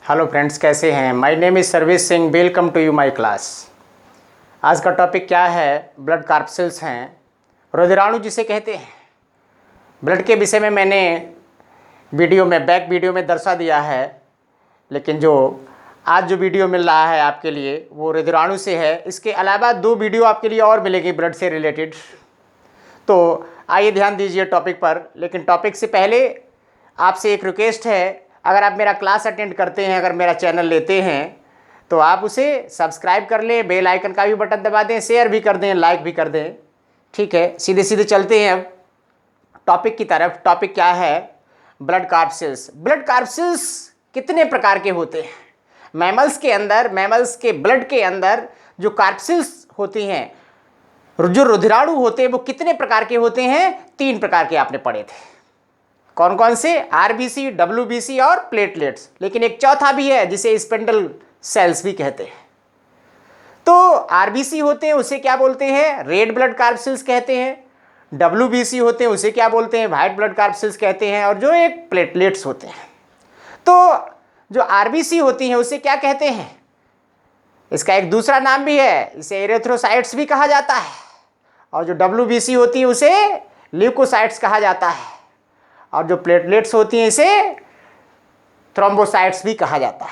Hello friends, कैसे हैं? My name is Sarvesh Singh. Welcome to you my class. आज का टॉपिक क्या है? ब्लड कार्पसेल्स हैं, रुधिराणु जिसे कहते हैं। ब्लड के विषय में मैंने बैक वीडियो में दर्शा दिया है, लेकिन जो आज जो वीडियो मिल रहा है आपके लिए वो रुधिराणु से है। इसके अलावा 2 वीडियो आपके लिए और मिलेगी ब्लड से रिलेटेड। तो आइए ध्यान दीजिए टॉपिक पर। लेकिन टॉपिक से पहले आपसे एक रिक्वेस्ट है, अगर आप मेरा क्लास अटेंड करते हैं, अगर मेरा चैनल लेते हैं तो आप उसे सब्सक्राइब कर लें, बेल आइकन का भी बटन दबा दें, शेयर भी कर दें, लाइक भी कर दें। ठीक है, सीधे सीधे चलते हैं अब टॉपिक की तरफ। टॉपिक क्या है? ब्लड कार्पसेल्स। ब्लड कार्पसेल्स कितने प्रकार के होते हैं? मैमल्स के ब्लड के अंदर जो कार्पसेल्स होती हैं, जो रुधिराणु होते हैं, वो कितने प्रकार के होते हैं? 3 प्रकार के आपने पढ़े थे। कौन कौन से? आरबीसी, डब्ल्यूबीसी और प्लेटलेट्स। लेकिन एक चौथा भी है जिसे स्पिंडल सेल्स भी कहते हैं। तो आरबीसी होते हैं, उसे क्या बोलते हैं? रेड ब्लड कार्पसेल्स कहते हैं। डब्ल्यूबीसी होते हैं, उसे क्या बोलते हैं? व्हाइट ब्लड कार्पसेल्स कहते हैं। और जो एक प्लेटलेट्स होते हैं, तो जो आरबीसी होती हैं उसे क्या कहते हैं? इसका एक दूसरा नाम भी है, इसे एरिथ्रोसाइट्स भी कहा जाता है। और जो डब्ल्यूबीसी होती है उसे ल्यूकोसाइट्स कहा जाता है। और जो प्लेटलेट्स होती हैं इसे थ्रोम्बोसाइट्स भी कहा जाता है।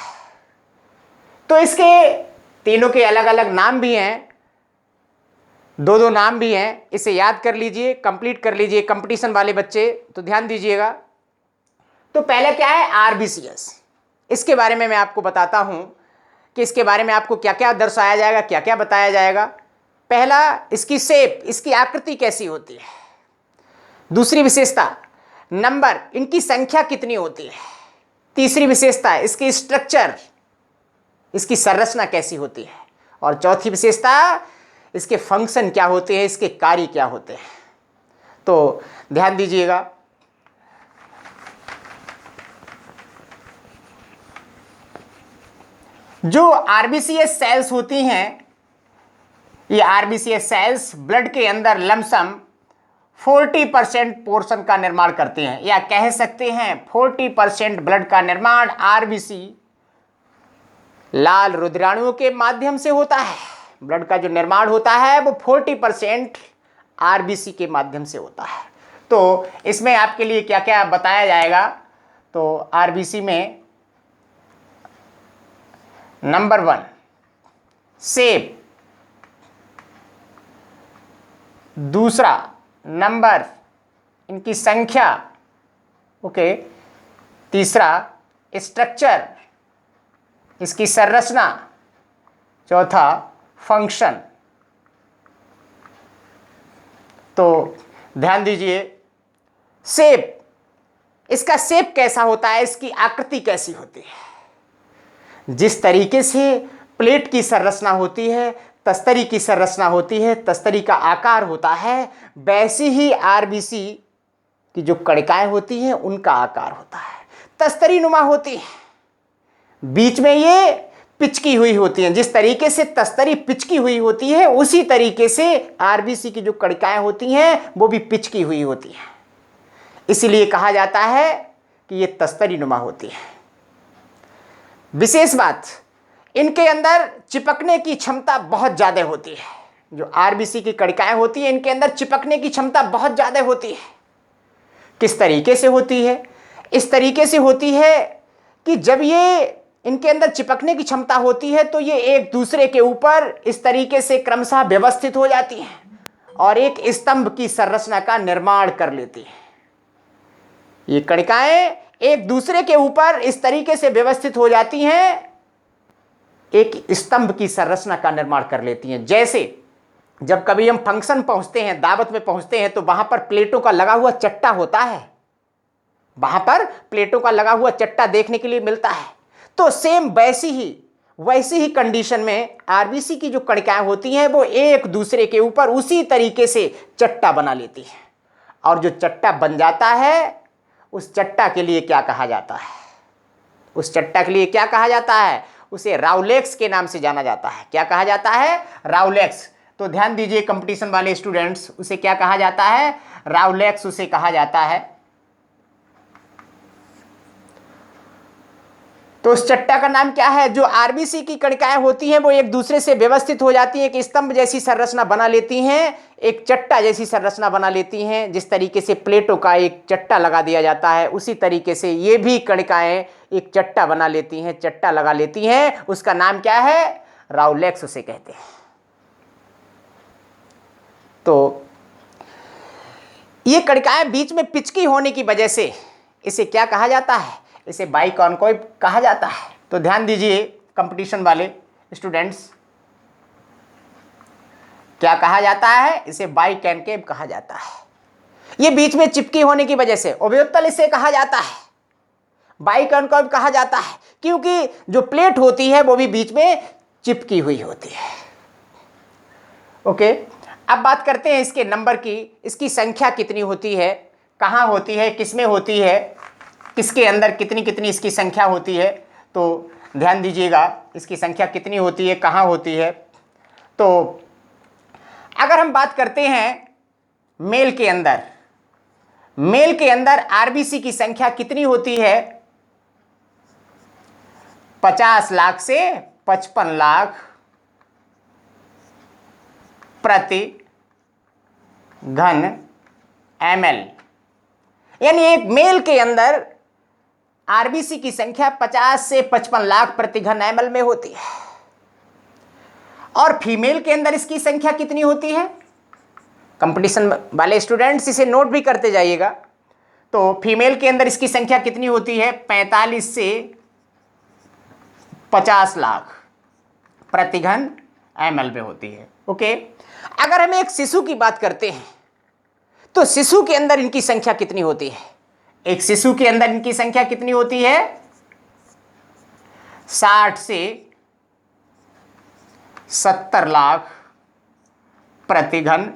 तो इसके तीनों के अलग अलग नाम भी हैं, 2 नाम भी हैं। इसे याद कर लीजिए, कंप्लीट कर लीजिए कंपटीशन वाले बच्चे, तो ध्यान दीजिएगा। तो पहले क्या है? आरबीसीएस। इसके बारे में मैं आपको बताता हूं कि इसके बारे में आपको क्या क्या दर्शाया जाएगा, क्या क्या बताया जाएगा। पहला, इसकी शेप, इसकी आकृति कैसी होती है। दूसरी विशेषता, नंबर, इनकी संख्या कितनी होती है। तीसरी विशेषता, इसकी स्ट्रक्चर, इसकी संरचना कैसी होती है। और चौथी विशेषता, इसके फंक्शन क्या होते हैं, इसके कार्य क्या होते हैं। तो ध्यान दीजिएगा। जो आरबीसीएस सेल्स होती हैं, ये आरबीसीएस सेल्स ब्लड के अंदर लमसम 40% पोर्शन का निर्माण करते हैं, या कह सकते हैं 40% ब्लड का निर्माण आरबीसी लाल रुधिराणुओं के माध्यम से होता है। ब्लड का जो निर्माण होता है वो 40% आरबीसी के माध्यम से होता है। तो इसमें आपके लिए क्या क्या बताया जाएगा? तो आरबीसी में नंबर 1 शेप, दूसरा नंबर, इनकी संख्या, ओके, तीसरा स्ट्रक्चर, इसकी संरचना, चौथा फंक्शन। तो ध्यान दीजिए, शेप, इसका शेप कैसा होता है, इसकी आकृति कैसी होती है। जिस तरीके से प्लेट की संरचना होती है, तस्तरी की संरचना होती है, तस्तरी का आकार होता है, वैसी ही आरबीसी की जो कणिकाएं होती हैं उनका आकार होता है। तस्तरी नुमा होती है, बीच में ये पिचकी हुई होती हैं। जिस तरीके से तस्तरी पिचकी हुई होती है, उसी तरीके से आरबीसी की जो कणिकाएं होती हैं वो भी पिचकी हुई होती हैं। इसीलिए कहा जाता है कि ये तस्तरी नुमा होती है। विशेष बात, इनके अंदर चिपकने की क्षमता बहुत ज़्यादा होती है। जो आरबीसी की कणिकाएं होती हैं, इनके अंदर चिपकने की क्षमता बहुत ज़्यादा होती है। किस तरीके से होती है? इस तरीके से होती है कि जब ये इनके अंदर चिपकने की क्षमता होती है तो ये एक दूसरे के ऊपर इस तरीके से क्रमशः व्यवस्थित हो जाती हैं और एक स्तंभ की संरचना का निर्माण कर लेती हैं। ये कणिकाएं एक दूसरे के ऊपर इस तरीके से व्यवस्थित हो जाती हैं, एक स्तंभ की संरचना का निर्माण कर लेती हैं। जैसे जब कभी हम फंक्शन पहुंचते हैं, दावत में पहुंचते हैं, तो वहां पर प्लेटों का लगा हुआ चट्टा होता है, वहां पर प्लेटों का लगा हुआ चट्टा देखने के लिए मिलता है। तो सेम वैसी ही कंडीशन में आरबीसी की जो कणिकाएं होती हैं वो एक दूसरे के ऊपर उसी तरीके से चट्टा बना लेती हैं। और जो चट्टा बन जाता है, उस चट्टा के लिए क्या कहा जाता है? उस चट्टा के लिए क्या कहा जाता है? उसे राउलेक्स के नाम से जाना जाता है। क्या कहा जाता है? राउलेक्स। तो ध्यान दीजिए कंपटीशन वाले स्टूडेंट्स, उसे क्या कहा जाता है? राउलेक्स उसे कहा जाता है। तो उस चट्टा का नाम क्या है? जो आरबीसी की कणिकाएं होती हैं वो एक दूसरे से व्यवस्थित हो जाती हैं, एक स्तंभ जैसी संरचना बना लेती हैं, एक चट्टा जैसी संरचना बना लेती हैं। जिस तरीके से प्लेटों का एक चट्टा लगा दिया जाता है, उसी तरीके से ये भी कणिकाएं एक चट्टा बना लेती हैं, चट्टा लगा लेती हैं। उसका नाम क्या है? राउलेक्स उसे कहते हैं। तो ये कणिकाएं बीच में पिचकी होने की वजह से इसे क्या कहा जाता है? इसे बाइकॉन्केव कहा जाता है। तो ध्यान दीजिए कंपटीशन वाले स्टूडेंट्स, क्या कहा जाता है? इसे बाइकॉन्केव कहा जाता है। ये बीच में चिपकी होने की वजह से अवयोत्तल इसे कहा जाता है, बाइकॉन्केव कहा जाता है, क्योंकि जो प्लेट होती है वो भी बीच में चिपकी हुई होती है। ओके, अब बात करते हैं इसके नंबर की। इसकी संख्या कितनी होती है, कहाँ होती है, किसमें होती है, किसके अंदर कितनी कितनी इसकी संख्या होती है? तो ध्यान दीजिएगा, इसकी संख्या कितनी होती है, कहाँ होती है। तो अगर हम बात करते हैं मेल के अंदर आरबीसी की संख्या कितनी होती है? 50 लाख से 55 लाख प्रति घन ml, यानी एक मेल के अंदर आरबीसी की संख्या 50 से 55 लाख प्रति घन ml में होती है। और फीमेल के अंदर इसकी संख्या कितनी होती है? कंपटीशन वाले स्टूडेंट्स इसे नोट भी करते जाइएगा। तो फीमेल के अंदर इसकी संख्या कितनी होती है? 45 से 50 लाख प्रति घन ml में होती है। ओके, अगर हम एक शिशु की बात करते हैं तो शिशु के अंदर इनकी संख्या कितनी होती है? एक शिशु के अंदर इनकी संख्या कितनी होती है? 60 से 70 लाख प्रति घन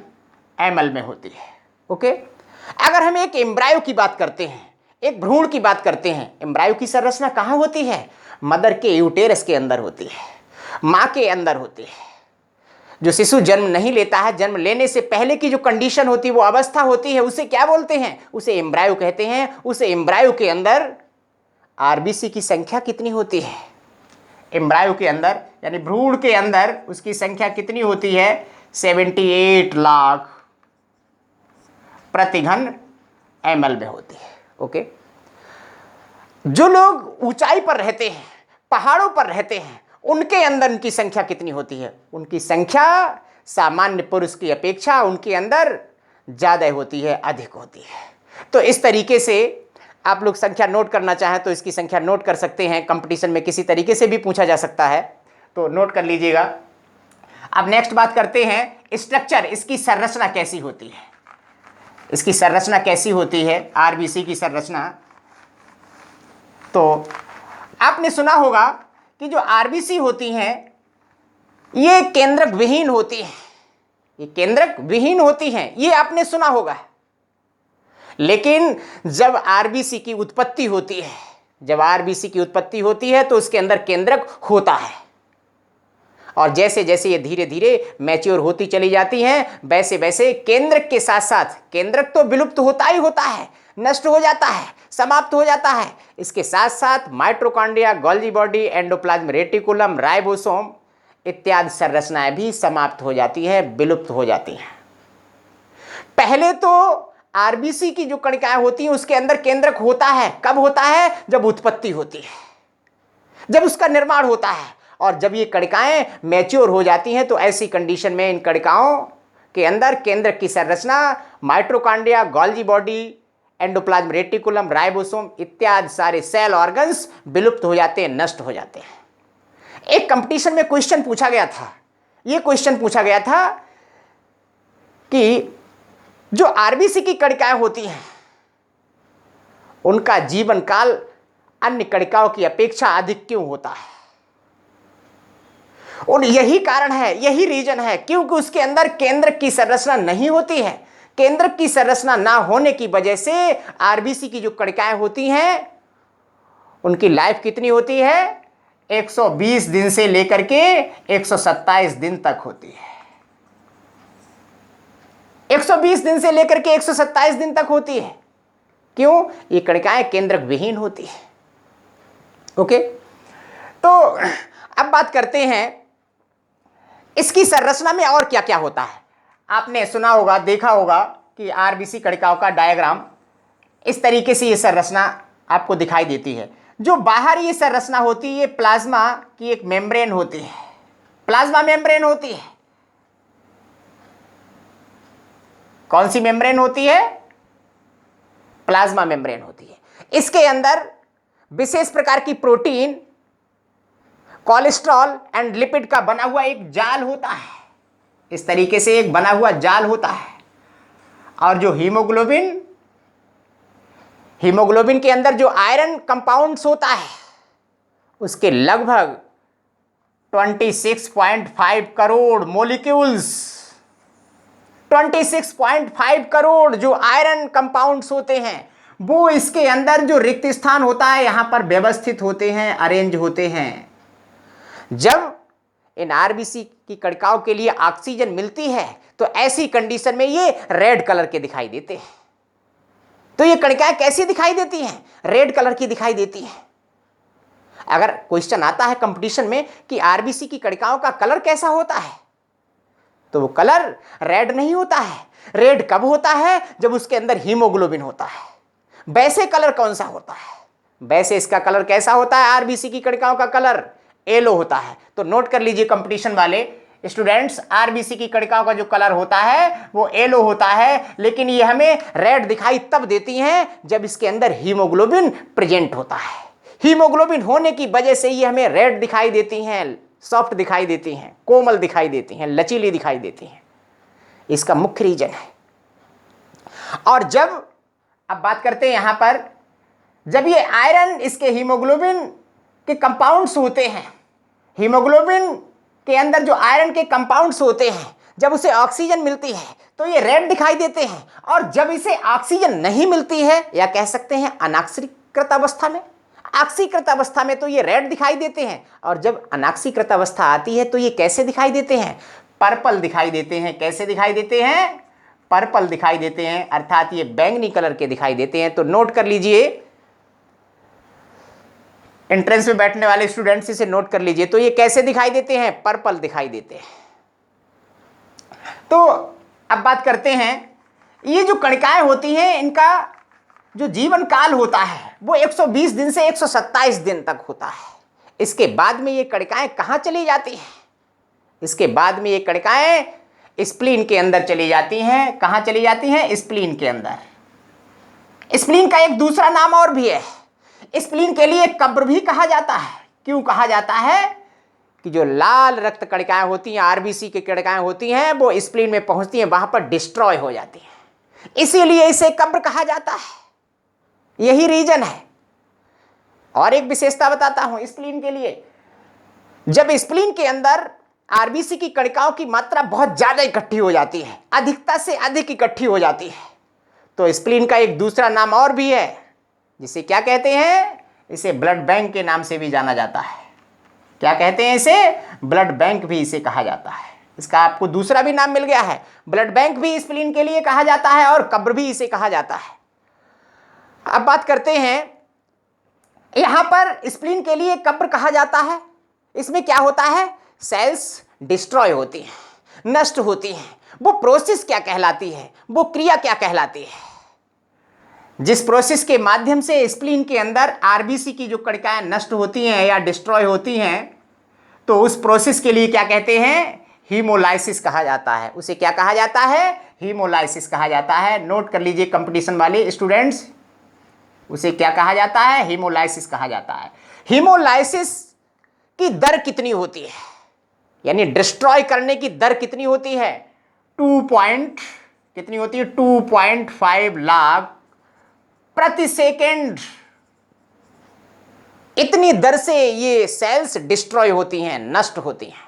ml में होती है। ओके, अगर हम एक एम्ब्रायो की बात करते हैं, एक भ्रूण की बात करते हैं, एम्ब्रायो की संरचना कहाँ होती है? मदर के यूटेरस के अंदर होती है, माँ के अंदर होती है। जो शिशु जन्म नहीं लेता है, जन्म लेने से पहले की जो कंडीशन होती है, वो अवस्था होती है, उसे क्या बोलते हैं? उसे एम्ब्रायो कहते हैं। उस एम्ब्रायो के अंदर आरबीसी की संख्या कितनी होती है? एम्ब्रायो के अंदर यानी भ्रूण के अंदर उसकी संख्या कितनी होती है? 78 लाख प्रति घन ml में होती है। ओके, जो लोग ऊंचाई पर रहते हैं, पहाड़ों पर रहते हैं, उनके अंदर उनकी संख्या कितनी होती है? उनकी संख्या सामान्य पुरुष की अपेक्षा उनके अंदर ज़्यादा होती है, अधिक होती है। तो इस तरीके से आप लोग संख्या नोट करना चाहें तो इसकी संख्या नोट कर सकते हैं। कंपटीशन में किसी तरीके से भी पूछा जा सकता है, तो नोट कर लीजिएगा। अब नेक्स्ट बात करते हैं स्ट्रक्चर, इसकी संरचना कैसी होती है? इसकी संरचना कैसी होती है आरबीसी की संरचना? तो आपने सुना होगा कि जो आरबीसी होती हैं ये केंद्रक विहीन होती हैं, ये केंद्रक विहीन होती हैं, ये आपने सुना होगा। लेकिन जब आरबीसी की उत्पत्ति होती है, जब आरबीसी की उत्पत्ति होती है तो उसके अंदर केंद्रक होता है, और जैसे जैसे ये धीरे धीरे मैच्योर होती चली जाती हैं, वैसे वैसे केंद्रक के साथ साथ, केंद्रक तो विलुप्त होता ही होता है, नष्ट हो जाता है, समाप्त हो जाता है, इसके साथ साथ mitochondria, Golgi body, endoplasm reticulum, ribosome इत्यादि संरचनाएं भी समाप्त हो जाती है, विलुप्त हो जाती हैं। पहले तो आरबीसी की जो कणिकाएं होती हैं उसके अंदर केंद्रक होता है। कब होता है? जब उत्पत्ति होती है, जब उसका निर्माण होता है। और जब ये कणिकाएं मैच्योर हो जाती हैं तो ऐसी कंडीशन में इन कणिकाओं के अंदर केंद्रक की संरचना mitochondria, Golgi body, endoplasm reticulum, ribosome इत्यादि सारे सेल ऑर्गन्स विलुप्त हो जाते हैं, नष्ट हो जाते हैं। एक कंपटीशन में क्वेश्चन पूछा गया था, ये क्वेश्चन पूछा गया था कि जो आरबीसी की कणिकाएं होती हैं उनका जीवन काल अन्य कणिकाओं की अपेक्षा अधिक क्यों होता है? और यही कारण है, यही रीजन है, क्योंकि उसके अंदर केंद्रक की संरचना नहीं होती है। केंद्रक की संरचना ना होने की वजह से आरबीसी की जो कणिकाएं होती हैं उनकी लाइफ कितनी होती है? 120 दिन से लेकर के 127 दिन तक होती है। 120 दिन से लेकर के 127 दिन तक होती है। क्यों? ये कणिकाएं केंद्रक विहीन होती है। ओके, तो अब बात करते हैं इसकी संरचना में और क्या क्या होता है। आपने सुना होगा, देखा होगा कि आरबीसी कणिकाओं का डायग्राम इस तरीके से ये संरचना आपको दिखाई देती है। जो बाहर ये संरचना होती है, ये प्लाज्मा की एक मेम्ब्रेन होती है, प्लाज्मा मेम्ब्रेन होती है। कौन सी मेम्ब्रेन होती है? प्लाज्मा मेम्ब्रेन होती है। इसके अंदर विशेष प्रकार की प्रोटीन, कोलेस्ट्रॉल एंड लिपिड का बना हुआ एक जाल होता है। इस तरीके से एक बना हुआ जाल होता है। और जो हीमोग्लोबिन के अंदर जो आयरन कंपाउंड्स होता है, उसके लगभग 26.5 करोड़ मॉलिक्यूल्स, 26.5 करोड़ जो आयरन कंपाउंड्स होते हैं, वो इसके अंदर जो रिक्त स्थान होता है यहां पर व्यवस्थित होते हैं, अरेंज होते हैं। जब इन आरबीसी की कणिकाओं के लिए ऑक्सीजन मिलती है तो ऐसी कंडीशन में ये रेड कलर के दिखाई देते हैं। तो ये कणिकाएं कैसी दिखाई देती हैं? रेड कलर की दिखाई देती हैं। अगर क्वेश्चन आता है कंपटीशन में कि आरबीसी की कणिकाओं का कलर कैसा होता है, तो वो कलर रेड नहीं होता है। रेड कब होता है? जब उसके अंदर हीमोग्लोबिन होता है। वैसे कलर कौन सा होता है? वैसे इसका कलर कैसा होता है? आरबीसी की कणिकाओं का कलर येलो होता है। तो नोट कर लीजिए कंपटीशन वाले स्टूडेंट्स, आरबीसी की कणिकाओं का जो कलर होता है वो येलो होता है, लेकिन ये हमें रेड दिखाई तब देती हैं जब इसके अंदर हीमोग्लोबिन प्रेजेंट होता है। हीमोग्लोबिन होने की वजह से ये हमें रेड दिखाई देती हैं, सॉफ्ट दिखाई देती हैं, कोमल दिखाई देती हैं, लचीली दिखाई देती हैं। इसका मुख्य रीजन है। और जब अब बात करते हैं यहां पर, जब ये आयरन इसके हीमोग्लोबिन के कंपाउंड्स होते हैं, हीमोग्लोबिन के अंदर जो आयरन के कंपाउंड्स होते हैं, जब उसे ऑक्सीजन मिलती है तो ये रेड दिखाई देते हैं। और जब इसे ऑक्सीजन नहीं मिलती है, या कह सकते हैं अनाक्सीकृत अवस्था में, ऑक्सीकृत अवस्था में, तो ये रेड दिखाई देते हैं। और जब अनाक्सीकृत अवस्था आती है तो ये कैसे दिखाई देते हैं? पर्पल दिखाई देते हैं। कैसे दिखाई देते हैं? पर्पल दिखाई देते हैं, अर्थात ये बैंगनी कलर के दिखाई देते हैं। तो नोट कर लीजिए, एंट्रेंस में बैठने वाले स्टूडेंट्स इसे नोट कर लीजिए। तो ये कैसे दिखाई देते हैं? पर्पल दिखाई देते हैं। तो अब बात करते हैं, ये जो कणिकाएं होती हैं इनका जो जीवन काल होता है वो 120 दिन से 127 दिन तक होता है। इसके बाद में ये कणिकाएं कहाँ चली जाती हैं? इसके बाद में ये कणिकाएं स्प्लीन के अंदर चली जाती हैं। कहाँ चली जाती हैं? स्प्लीन के अंदर। स्प्लीन का एक दूसरा नाम और भी है, स्प्लीन के लिए कब्र भी कहा जाता है। क्यों कहा जाता है? कि जो लाल रक्त कणिकाएं होती हैं, आरबीसी की कणिकाएं होती हैं, वो स्प्लीन में पहुंचती हैं, वहां पर डिस्ट्रॉय हो जाती हैं, इसीलिए इसे कब्र कहा जाता है। यही रीजन है। और एक विशेषता बताता हूं स्प्लीन के लिए, जब स्प्लीन के अंदर आरबीसी की कणिकाओं की मात्रा बहुत ज्यादा इकट्ठी हो जाती है, अधिकता से अधिक इकट्ठी हो जाती है, तो स्प्लीन का एक दूसरा नाम और भी है, जिसे क्या कहते हैं? इसे ब्लड बैंक के नाम से भी जाना जाता है। क्या कहते हैं इसे? ब्लड बैंक भी इसे कहा जाता है। इसका आपको दूसरा भी नाम मिल गया है। ब्लड बैंक भी स्प्लीन के लिए कहा जाता है और कब्र भी इसे कहा जाता है। अब बात करते हैं, यहां पर स्प्लीन के लिए कब्र कहा जाता है। इसमें क्या होता है? सेल्स डिस्ट्रॉय होती हैं, नष्ट होती हैं। वो प्रोसेस क्या कहलाती है? वो क्रिया क्या कहलाती है? जिस प्रोसेस के माध्यम से स्प्लीन के अंदर आरबीसी की जो कणिकाएं नष्ट होती हैं या डिस्ट्रॉय होती हैं, तो उस प्रोसेस के लिए क्या कहते हैं? हीमोलाइसिस कहा जाता है। उसे क्या कहा जाता है? हीमोलाइसिस कहा जाता है। नोट कर लीजिए कंपटीशन वाले स्टूडेंट्स, उसे क्या कहा जाता है? हीमोलाइसिस कहा जाता है। हीमोलाइसिस की दर कितनी होती है, यानी डिस्ट्रॉय करने की दर कितनी होती है? 2.5 लाख प्रति सेकेंड। इतनी दर से ये सेल्स डिस्ट्रॉय होती हैं, नष्ट होती हैं।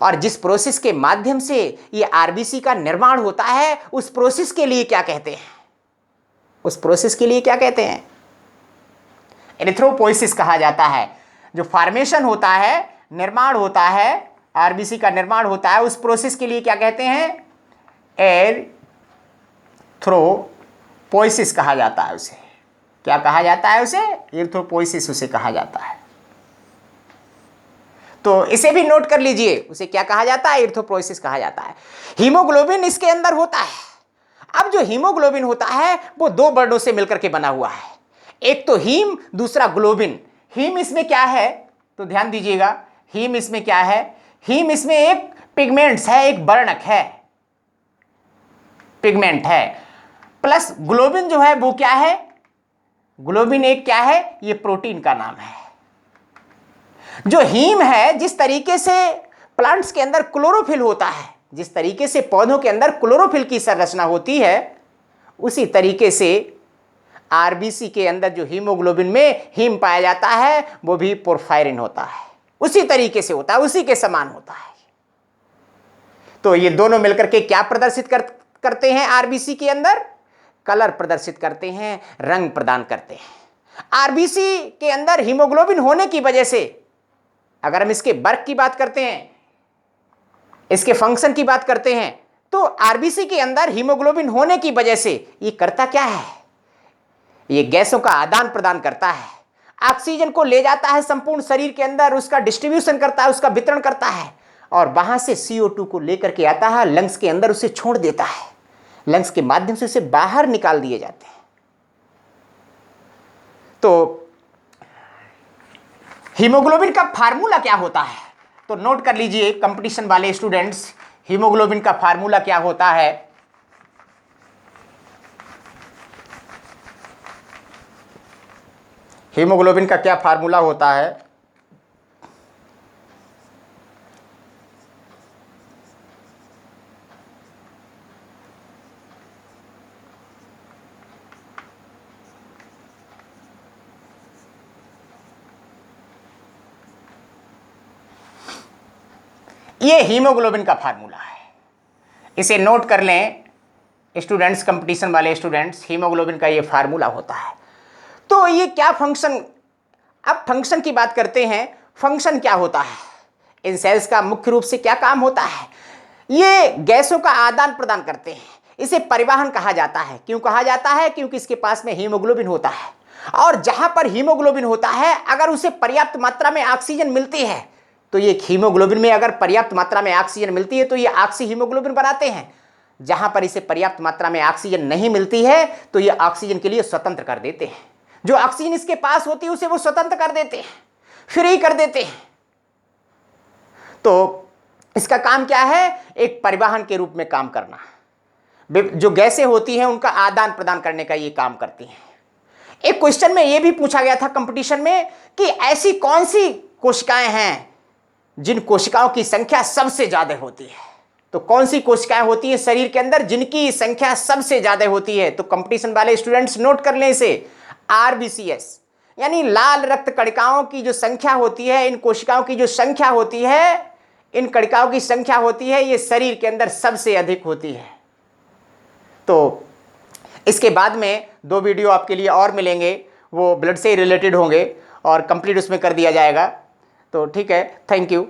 और जिस प्रोसेस के माध्यम से ये आरबीसी का निर्माण होता है, उस प्रोसेस के लिए क्या कहते हैं? उस प्रोसेस के लिए क्या कहते हैं? एरिथ्रोपोइसिस कहा जाता है। जो फॉर्मेशन होता है, निर्माण होता है, आरबीसी का निर्माण होता है, उस प्रोसेस के लिए क्या कहते हैं? एरिथ्रोपोइसिस कहा जाता है उसे। क्या कहा जाता है उसे? एरिथ्रोपोइसिस उसे कहा जाता है। तो इसे भी नोट कर लीजिए, उसे क्या कहा जाता है, इरिथ्रोपोइसिस कहा जाता है। हीमोग्लोबिन इसके अंदर होता है। अब जो हीमोग्लोबिन होता है वो दो वर्णों से मिलकर के बना हुआ है, एक तो हीम, दूसरा ग्लोबिन। हीम इसमें क्या है, तो ध्यान दीजिएगा, हीम इसमें क्या है, हीम इसमें एक पिगमेंट्स है, एक वर्णक है, पिगमेंट है। प्लस ग्लोबिन जो है वो क्या है, ग्लोबिन एक क्या है, ये प्रोटीन का नाम है। जो हीम है, जिस तरीके से प्लांट्स के अंदर क्लोरोफिल होता है, जिस तरीके से पौधों के अंदर क्लोरोफिल की संरचना होती है, उसी तरीके से आरबीसी के अंदर जो हीमोग्लोबिन में हीम पाया जाता है वो भी पोरफायरिन होता है, उसी तरीके से होता है, उसी के समान होता है। तो ये दोनों मिलकर के क्या प्रदर्शित करते हैं, आरबीसी के अंदर कलर प्रदर्शित करते हैं, रंग प्रदान करते हैं। आरबीसी के अंदर हीमोग्लोबिन होने की वजह से, अगर हम इसके वर्क की बात करते हैं, इसके फंक्शन की बात करते हैं, तो आरबीसी के अंदर हीमोग्लोबिन होने की वजह से ये करता क्या है, ये गैसों का आदान प्रदान करता है, ऑक्सीजन को ले जाता है संपूर्ण शरीर के अंदर, उसका डिस्ट्रीब्यूशन करता है, उसका वितरण करता है, और वहां से CO2 को लेकर के आता है लंग्स के अंदर, उसे छोड़ देता है, लंग्स के माध्यम से उसे बाहर निकाल दिए जाते हैं। तो हीमोग्लोबिन का फार्मूला क्या होता है, तो नोट कर लीजिए कंपटीशन वाले स्टूडेंट्स, हीमोग्लोबिन का फार्मूला क्या होता है। हीमोग्लोबिन का क्या फार्मूला होता है, ये हीमोग्लोबिन का फार्मूला है, इसे नोट कर लें स्टूडेंट्स, कंपटीशन वाले स्टूडेंट्स, हीमोग्लोबिन का ये फार्मूला होता है। तो ये क्या फंक्शन, अब फंक्शन की बात करते हैं, फंक्शन क्या होता है, इन सेल्स का मुख्य रूप से क्या काम होता है, ये गैसों का आदान प्रदान करते हैं, इसे परिवहन कहा जाता है। क्यों कहा जाता है, क्योंकि इसके पास में हीमोग्लोबिन होता है, और जहां पर हीमोग्लोबिन होता है अगर उसे पर्याप्त मात्रा में ऑक्सीजन मिलती है, तो ये हीमोग्लोबिन में अगर पर्याप्त मात्रा में ऑक्सीजन मिलती है तो ये ऑक्सी हीमोग्लोबिन बनाते हैं। जहां पर इसे पर्याप्त मात्रा में ऑक्सीजन नहीं मिलती है तो ये ऑक्सीजन के लिए स्वतंत्र कर देते हैं, जो ऑक्सीजन इसके पास होती है उसे वो स्वतंत्र कर देते हैं, फ्री कर देते हैं। तो इसका काम क्या है, एक परिवहन के रूप में काम करना, जो गैसें होती हैं उनका आदान प्रदान करने का ये काम करती हैं। एक क्वेश्चन में ये भी पूछा गया था कंपटीशन में कि ऐसी कौन सी कोशिकाएं हैं जिन कोशिकाओं की संख्या सबसे ज्यादा होती है, तो कौन सी कोशिकाएं होती है शरीर के अंदर जिनकी संख्या सबसे ज्यादा होती है, तो कंपटीशन वाले स्टूडेंट्स नोट कर लें इसे, RBCS, यानी लाल रक्त कणिकाओं की जो संख्या होती है, इन कोशिकाओं की जो संख्या होती है, इन कणिकाओं की संख्या होती है, ये शरीर के अंदर सबसे अधिक होती है। तो इसके बाद में 2 वीडियो आपके लिए और मिलेंगे, वो ब्लड से रिलेटेड होंगे और कंप्लीट उसमें कर दिया जाएगा। तो ठीक है, थैंक यू।